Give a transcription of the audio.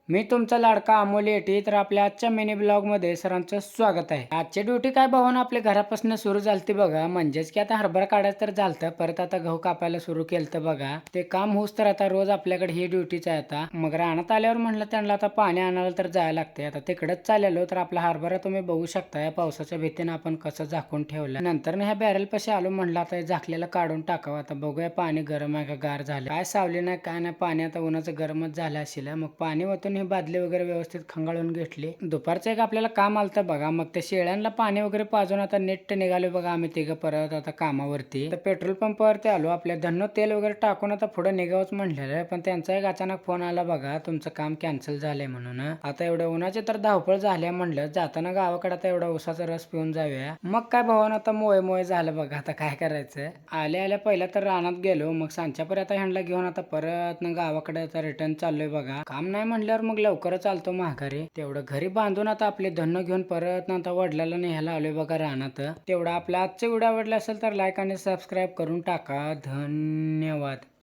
मी तुमचा लाडका अमोल येटी. तर आपल्या आजच्या मिनी ब्लॉगमध्ये सरांचं स्वागत आहे. आजची ड्युटी काय भावानं आपल्या घरापासून सुरू झालती बघा. म्हणजेच की आता हरभरा काढायचं तर झालतं, परत आता गहू कापायला सुरू केलं बघा. ते काम होऊस तर आता रोज आपल्याकडे ही ड्युटीच आहे. आता मग रानात आल्यावर म्हणलं त्यांना आता पाणी आणायला तर जायला लागते. आता तिकडेच चाललेलो तर आपला हरभरा तुम्ही बघू शकता. या पावसाच्या भीतीने आपण कसं झाकून ठेवलं. नंतर ह्या बॅरल पाशी आलो, म्हणलं आता झाकलेलं काढून टाकावं. आता बघूया पाणी गरम आहे का गार झालं. काय सावली नाही काय नाही, पाणी आता उन्हाचं गरमच झालं असेल. मग पाणी ओतून ही बादली वगैरे व्यवस्थित खंगाळून घेतली. दुपारचं एक आपल्याला काम आलतं बघा. मग त्या शेळ्यांना पाणी वगैरे पाजून आता नेट निघालो बघा आम्ही तिघं परत आता कामावरती. तर पेट्रोल पंपावरती आलो. आपल्या धन्नो तेल वगैरे टाकून आता पुढे निघावंच म्हणलेलं, पण त्यांचा एक अचानक फोन आला बघा, तुमचं काम कॅन्सल झालंय म्हणून. आता एवढ्या उन्हाची तर धावपळ झाल्या, म्हणलं जाताना गावाकडे आता एवढा उसाचा रस पिऊन जाऊया. मग काय भावानं आता मोय मोय झालं बघा. आता काय करायचं. आल्या आल्या पहिला तर रानात गेलो, मग सांच्यापर्यंत ह्यांना घेऊन आता परत गावाकडे आता रिटर्न चाललोय बघा. काम नाही म्हणल्यावर मग लवकरच आलतो माघारी. तेवढं घरी बांधून आता आपले धन्न घेऊन परत आता वडिलाला न्यायला आलोय बघा रानात. तेवढं आपला आजचा व्हिडिओ आवडला असेल तर लाईक आणि सबस्क्राईब करून टाका. धन्यवाद.